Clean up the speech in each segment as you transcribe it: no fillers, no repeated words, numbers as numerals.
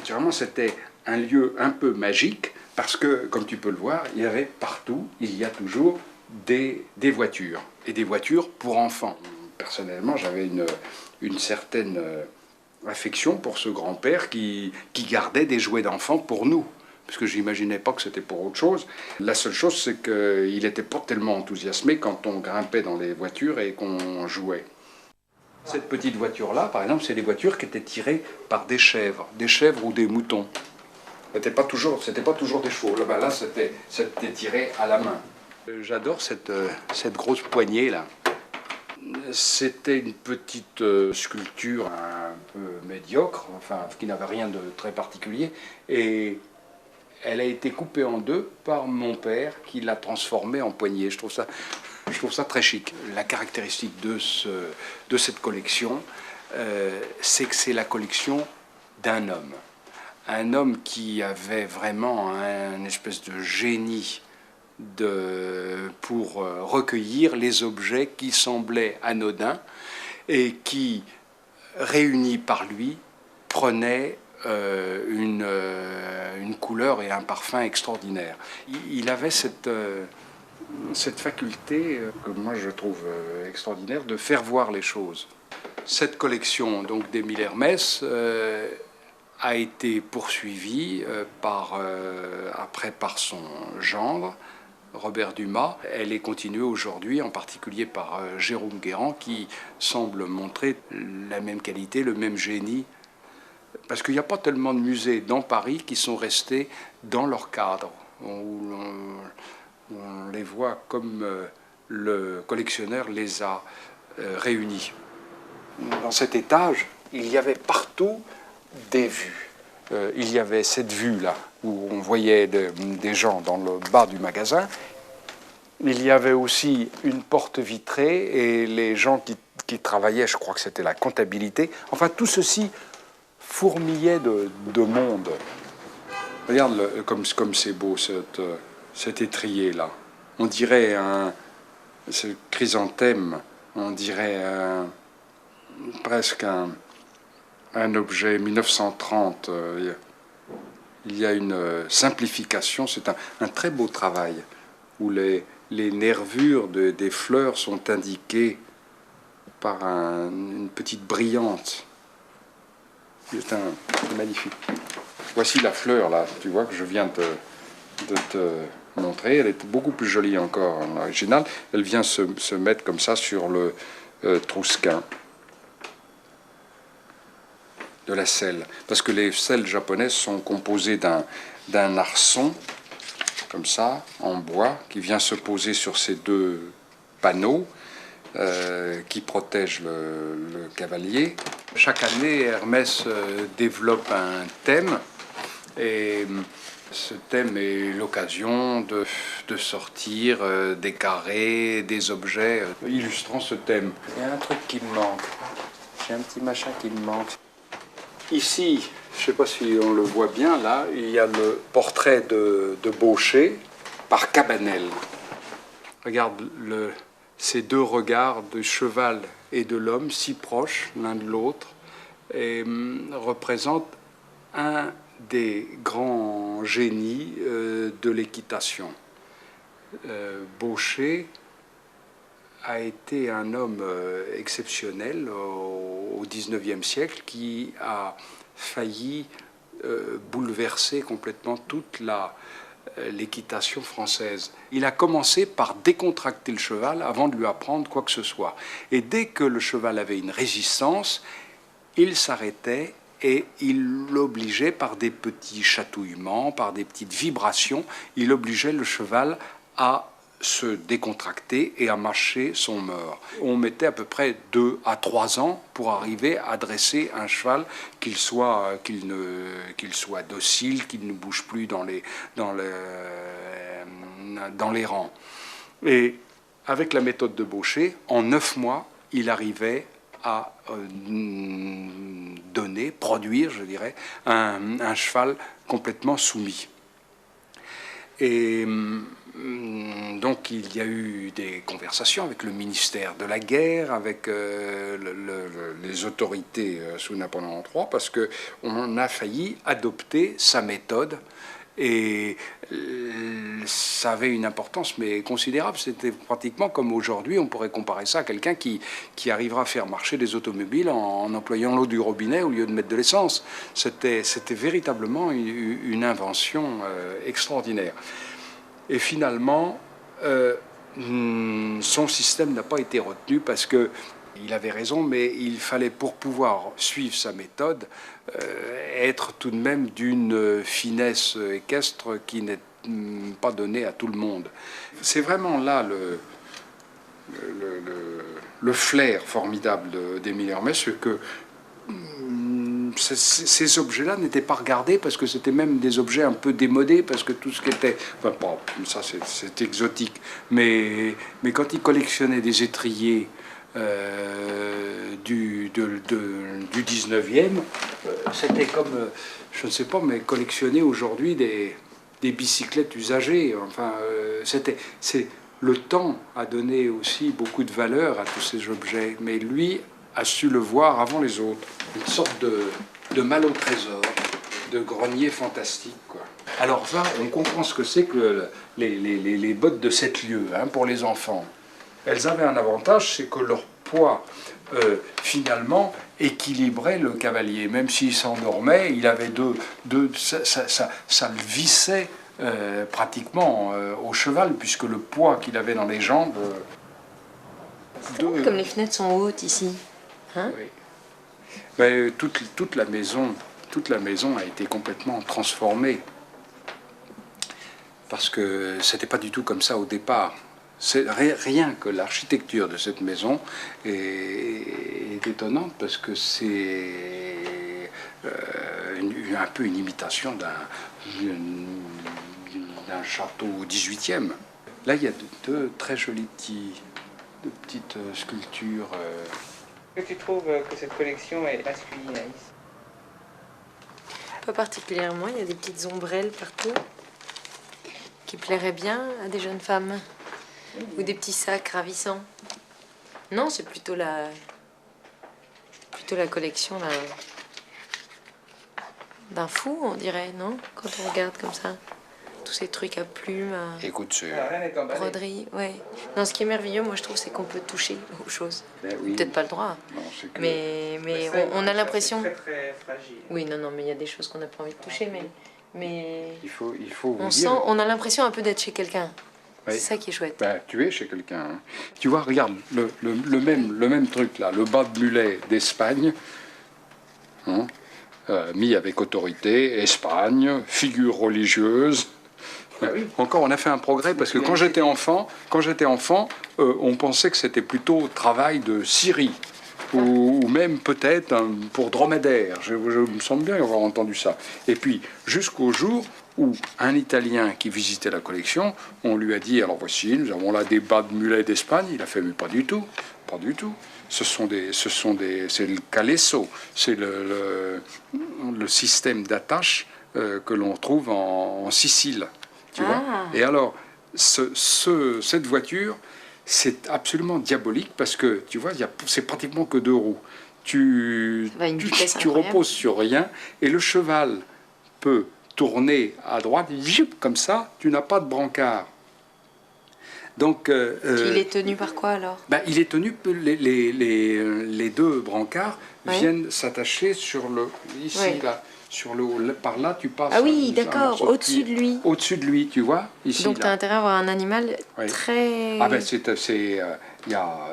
Vraiment, c'était un lieu un peu magique parce que, comme tu peux le voir, il y avait partout, il y a toujours des voitures. Et des voitures pour enfants. Personnellement, j'avais une certaine affection pour ce grand-père qui gardait des jouets d'enfants pour nous. Parce que je n'imaginais pas que c'était pour autre chose. La seule chose, c'est qu'il n'était pas tellement enthousiasmé quand on grimpait dans les voitures et qu'on jouait. Cette petite voiture-là, par exemple, c'est des voitures qui étaient tirées par des chèvres ou des moutons. C'était pas toujours des chevaux. Là, c'était tiré à la main. J'adore cette grosse poignée là. C'était une petite sculpture un peu médiocre, enfin qui n'avait rien de très particulier, et elle a été coupée en deux par mon père qui l'a transformée en poignée. Je trouve ça très chic. La caractéristique de cette collection, c'est que c'est la collection d'un homme. Un homme qui avait vraiment un espèce de génie pour recueillir les objets qui semblaient anodins et qui, réunis par lui, prenaient une couleur et un parfum extraordinaires. Il avait cette faculté que moi je trouve extraordinaire de faire voir les choses. Cette collection donc d'Émile Hermès a été poursuivie après par son gendre, Robert Dumas. Elle est continuée aujourd'hui, en particulier par Jérôme Guérand, qui semble montrer la même qualité, le même génie. Parce qu'il n'y a pas tellement de musées dans Paris qui sont restés dans leur cadre, où on les voit comme le collectionneur les a réunis. Dans cet étage, il y avait partout des vues. Il y avait cette vue-là, où on voyait des gens dans le bas du magasin. Il y avait aussi une porte vitrée et les gens qui travaillaient, je crois que c'était la comptabilité. Enfin, tout ceci fourmillait de monde. Regarde comme c'est beau cet étrier-là. On dirait ce chrysanthème, on dirait presque un objet 1930. Il y a une simplification, c'est un très beau travail où les nervures des fleurs sont indiquées par une petite brillante. C'est magnifique. Voici la fleur là, tu vois, que je viens de te montrer. Elle est beaucoup plus jolie encore en original. Elle vient se mettre comme ça sur le trousquin de la selle. Parce que les selles japonaises sont composées d'un arçon, comme ça, en bois, qui vient se poser sur ces deux panneaux qui protègent le cavalier. Chaque année, Hermès développe un thème, et ce thème est l'occasion de sortir des carrés, des objets illustrant ce thème. Il y a un truc qui me manque. J'ai un petit machin qui me manque. Ici, je ne sais pas si on le voit bien, là, il y a le portrait de Baucher par Cabanel. Regarde ces deux regards de cheval et de l'homme si proches l'un de l'autre et représentent un des grands génies de l'équitation. Baucher a été un homme exceptionnel au XIXe siècle qui a failli bouleverser complètement toute l'équitation française. Il a commencé par décontracter le cheval avant de lui apprendre quoi que ce soit. Et dès que le cheval avait une résistance, il s'arrêtait et il l'obligeait par des petits chatouillements, par des petites vibrations, il obligeait le cheval à se décontracter et à mâcher son meurs. On mettait à peu près 2 à 3 ans pour arriver à dresser un cheval qu'il soit docile, qu'il ne bouge plus dans les rangs. Et avec la méthode de Baucher, en 9 mois, il arrivait à produire, je dirais, un cheval complètement soumis. Et Donc il y a eu des conversations avec le ministère de la Guerre, avec les autorités sous Napoléon III, parce qu'on a failli adopter sa méthode. Et ça avait une importance mais considérable. C'était pratiquement comme aujourd'hui, on pourrait comparer ça à quelqu'un qui arrivera à faire marcher des automobiles en employant l'eau du robinet au lieu de mettre de l'essence. C'était véritablement une invention extraordinaire. Et finalement, son système n'a pas été retenu parce que il avait raison, mais il fallait, pour pouvoir suivre sa méthode, être tout de même d'une finesse équestre qui n'est pas donnée à tout le monde. C'est vraiment là le flair formidable d'Émile Hermès, c'est que ces objets-là n'étaient pas regardés parce que c'était même des objets un peu démodés, parce que tout ce qui était... Enfin, bon, ça c'est exotique, mais quand il collectionnait des étriers du 19e, c'était comme, je ne sais pas, mais collectionner aujourd'hui des bicyclettes usagées. Enfin, le temps a donné aussi beaucoup de valeur à tous ces objets, mais lui a su le voir avant les autres. Une sorte de mal au trésor, de grenier fantastique, quoi. Alors ça, on comprend ce que c'est que les bottes de 7 lieues, hein, pour les enfants. Elles avaient un avantage, c'est que leur poids, finalement, équilibrait le cavalier. Même s'il s'endormait, il avait ça le vissait pratiquement au cheval, puisque le poids qu'il avait dans les jambes... Comme les fenêtres sont hautes ici. Hein? Oui. Mais toute la maison a été complètement transformée. Parce que c'était pas du tout comme ça au départ. C'est rien que l'architecture de cette maison est étonnante, parce que c'est un peu une imitation d'un château au XVIIIe. Là, il y a deux très jolies petites sculptures. Est-ce que tu trouves que cette collection est masculine, Alice? Pas particulièrement, il y a des petites ombrelles partout qui plairaient bien à des jeunes femmes. Ou des petits sacs ravissants. Non, c'est plutôt la collection d'un fou, on dirait, non? Quand on regarde comme ça. Tous ces trucs à plumes, à Écoute, broderie, ouais. Non, ce qui est merveilleux, moi, je trouve, c'est qu'on peut toucher aux choses. ben oui. Peut-être pas le droit, Non, que... mais on a l'impression... C'est très fragile. Oui, non, mais il y a des choses qu'on n'a pas envie de toucher, mais Il faut on vous dire... on a l'impression un peu d'être chez quelqu'un. Oui. C'est ça qui est chouette. Ben, tu es chez quelqu'un. Hein. Tu vois, regarde, le même truc là, le bas de mulet d'Espagne, hein, mis avec autorité, Espagne, figure religieuse. Ah oui. Encore, on a fait un progrès, parce que quand j'étais enfant, on pensait que c'était plutôt travail de Syrie, ou même peut-être pour dromadaire. Je me semble bien avoir entendu ça. Et puis, jusqu'au jour où un Italien qui visitait la collection, on lui a dit, alors voici, nous avons là des bas de mulet d'Espagne. Il a fait, mais pas du tout, pas du tout. C'est le calesso, c'est le système d'attache que l'on trouve en Sicile. Tu vois. Et alors, cette voiture, c'est absolument diabolique, parce que, tu vois, c'est pratiquement que 2 roues. Tu reposes sur rien, et le cheval peut tourner à droite, comme ça, tu n'as pas de brancard. Donc, il est tenu par quoi, alors? Ben, il est tenu, les 2 brancards viennent s'attacher sur le... Ici, là. Sur par là, tu passes... Ah oui, d'accord, au-dessus de lui. Au-dessus de lui, tu vois, ici. Donc, tu as intérêt à avoir un animal très... Ah ben,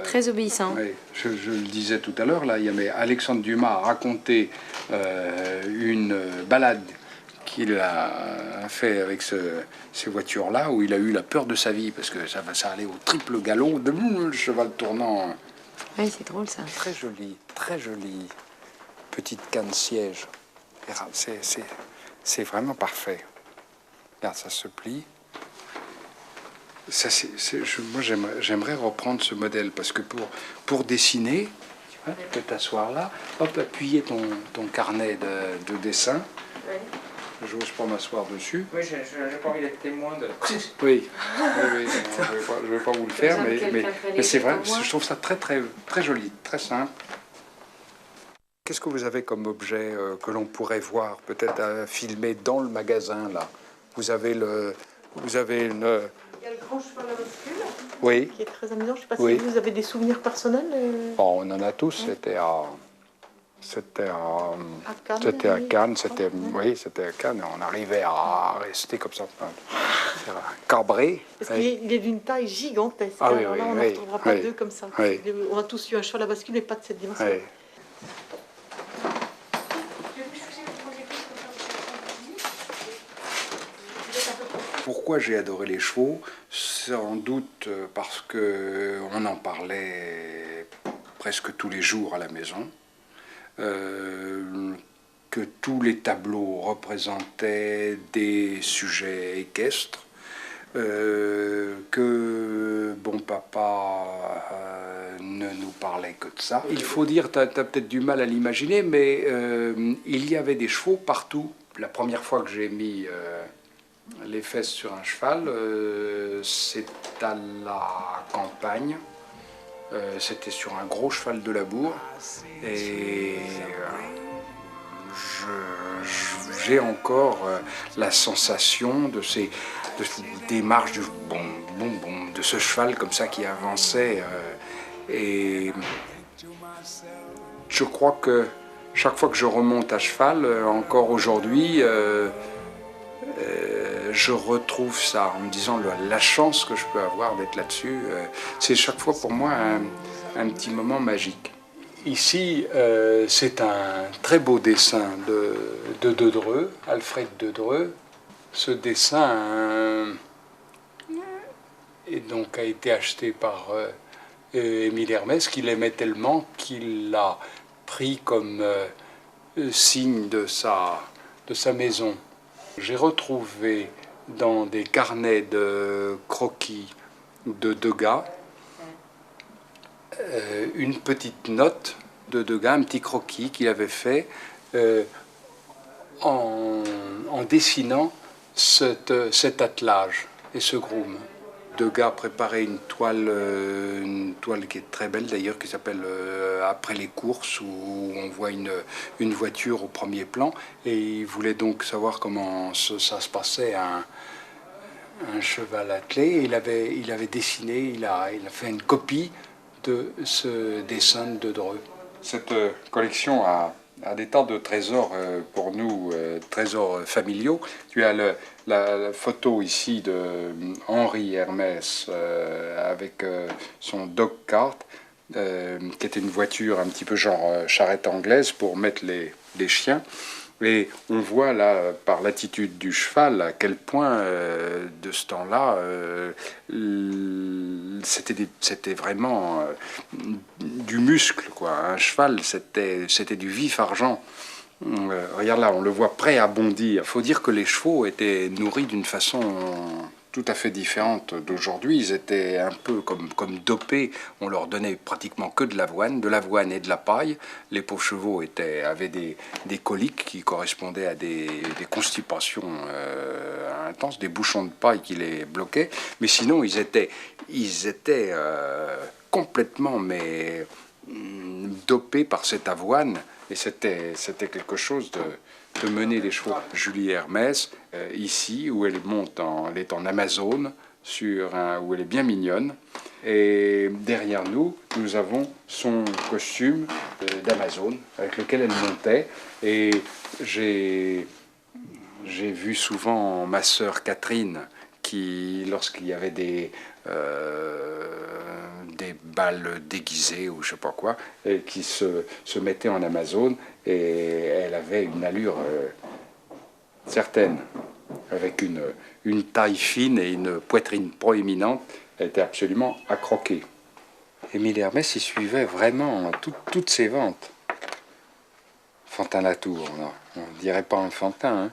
très obéissant. Oui, je le disais tout à l'heure, là, Alexandre Dumas a raconté une balade qu'il a fait avec ces voitures-là, où il a eu la peur de sa vie, parce que ça allait au triple galop, le cheval tournant. Oui, c'est drôle, ça. Très jolie petite canne-siège. C'est vraiment parfait. Regarde, ça se plie. Moi, j'aimerais reprendre ce modèle, parce que pour dessiner, tu peux t'asseoir là, hop, appuyer ton carnet de dessin, j'ose pas m'asseoir dessus. Oui, j'ai pas envie d'être témoin de... Oui, oui, je vais pas vous le faire, mais c'est vrai, je trouve ça très joli, très simple. Qu'est-ce que vous avez comme objet que l'on pourrait voir, peut-être filmer dans le magasin, là? Vous avez une... Il y a le grand cheval à bascule, Oui. qui est très amusant. Je ne sais pas Oui. si vous avez des souvenirs personnels. Bon, on en a tous, c'était à Cannes, c'était à Cannes, on arrivait à rester comme ça, cabré. Parce qu'il est d'une taille gigantesque. Ah oui, alors là, on n'en retrouvera pas deux comme ça. Oui. On a tous eu un cheval à bascule, mais pas de cette dimension. Oui. Pourquoi j'ai adoré les chevaux? Sans doute parce que on en parlait presque tous les jours à la maison, que tous les tableaux représentaient des sujets équestres, que bon papa ne nous parlait que de ça. Il faut dire, tu as peut-être du mal à l'imaginer, mais il y avait des chevaux partout. La première fois que j'ai mis les fesses sur un cheval, c'est à la campagne. C'était sur un gros cheval de labour. Et j'ai encore la sensation de ces démarches du boum, de ce cheval comme ça qui avançait. Et je crois que chaque fois que je remonte à cheval, encore aujourd'hui, je retrouve ça en me disant la chance que je peux avoir d'être là-dessus. C'est chaque fois pour moi un petit moment magique. Ici, c'est un très beau dessin de Dedreux, Alfred Dedreux. Ce dessin a été acheté par Émile Hermès, qu'il aimait tellement qu'il l'a pris comme signe de sa maison. J'ai retrouvé dans des carnets de croquis de Degas une petite note de Degas, un petit croquis qu'il avait fait en dessinant cet attelage et ce groom. Degas préparait une toile qui est très belle d'ailleurs, qui s'appelle Après les courses, où on voit une voiture au premier plan, et il voulait donc savoir comment ça se passait un cheval attelé. Il avait dessiné, il a fait une copie de ce dessin de Dedreux. Cette collection a des tas de trésors pour nous, trésors familiaux. Tu as la photo ici de Henri Hermès avec son dog cart, qui était une voiture un petit peu genre charrette anglaise pour mettre les chiens. Et on voit là, par l'attitude du cheval, à quel point, de ce temps-là, c'était vraiment du muscle, quoi. Un cheval, c'était du vif argent. Regarde là, on le voit prêt à bondir. Il faut dire que les chevaux étaient nourris d'une façon tout à fait différente d'aujourd'hui. Ils étaient un peu comme dopés. On leur donnait pratiquement que de l'avoine et de la paille. Les pauvres chevaux avaient des coliques qui correspondaient à des constipations intenses, des bouchons de paille qui les bloquaient. Mais sinon, ils étaient complètement dopés par cette avoine. Et c'était quelque chose de mener les chevaux. Julie Hermès, ici, où elle est en Amazone, où elle est bien mignonne. Et derrière nous, nous avons son costume d'Amazone, avec lequel elle montait. Et j'ai vu souvent ma sœur Catherine, qui, lorsqu'il y avait des balles déguisées ou je sais pas quoi, et qui se mettait en Amazone, et elle avait une allure certaine, avec une taille fine et une poitrine proéminente. Elle était absolument à croquer. Émile Hermès, il suivait vraiment toutes ses ventes. Fantin-Latour, on ne dirait pas un Fantin, hein.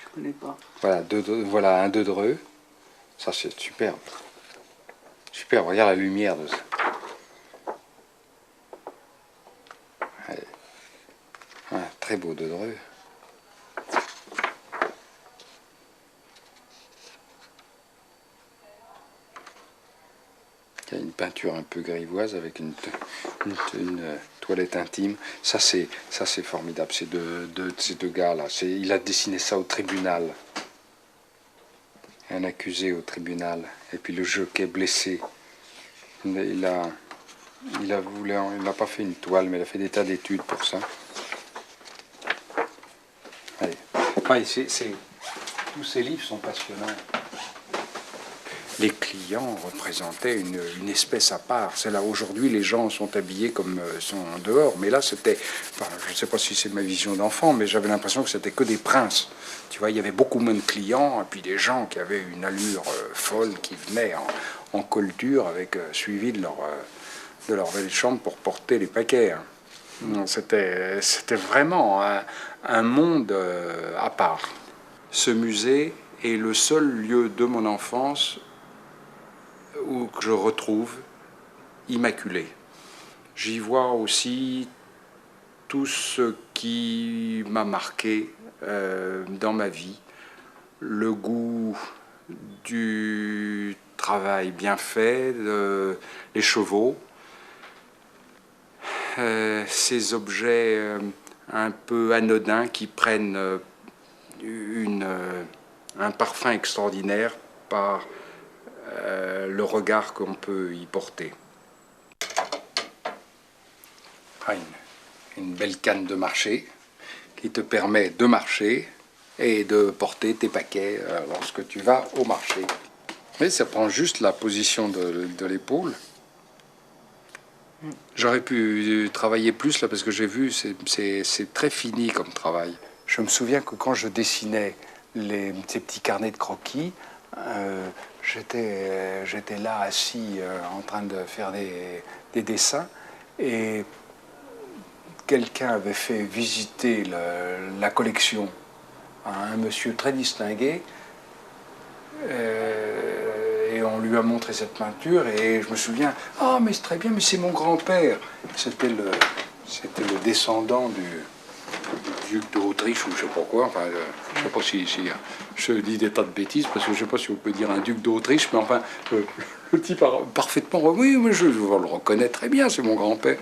Je connais pas. Voilà un Dedreux. Ça, c'est superbe. Superbe, regarde la lumière de ça. Ouais, très beau Dedreux. une peinture un peu grivoise avec une toilette intime. Ça c'est formidable, ces deux gars-là. Il a dessiné ça au tribunal. Un accusé au tribunal. Et puis le jockey blessé. Il n'a pas fait une toile, mais il a fait des tas d'études pour ça. Allez. Ouais, tous ces livres sont passionnants. Les clients représentaient une espèce à part. C'est là, aujourd'hui, les gens sont habillés comme sont dehors. Mais là, c'était... Enfin, je ne sais pas si c'est ma vision d'enfant, mais j'avais l'impression que c'était que des princes. Tu vois, il y avait beaucoup moins de clients, et puis des gens qui avaient une allure folle, qui venaient en colture, avec suivi de leur belle chambre pour porter les paquets. Hein. C'était vraiment un monde à part. Ce musée est le seul lieu de mon enfance où je retrouve immaculé. J'y vois aussi tout ce qui m'a marqué dans ma vie. Le goût du travail bien fait, les chevaux, ces objets un peu anodins qui prennent un parfum extraordinaire par le regard qu'on peut y porter. Une belle canne de marché qui te permet de marcher et de porter tes paquets lorsque tu vas au marché. Mais ça prend juste la position de l'épaule. J'aurais pu travailler plus là parce que j'ai vu, c'est très fini comme travail. Je me souviens que quand je dessinais ces petits carnets de croquis, j'étais là assis en train de faire des dessins et quelqu'un avait fait visiter la collection à un monsieur très distingué et on lui a montré cette peinture et je me souviens, ah mais c'est très bien, mais c'est mon grand-père. C'était le descendant du duc d'Autriche ou je sais pas quoi, enfin, je sais pas si je dis des tas de bêtises parce que je sais pas si on peut dire un duc d'Autriche, mais enfin le type a parfaitement, oui, mais je le reconnais très bien, c'est mon grand-père.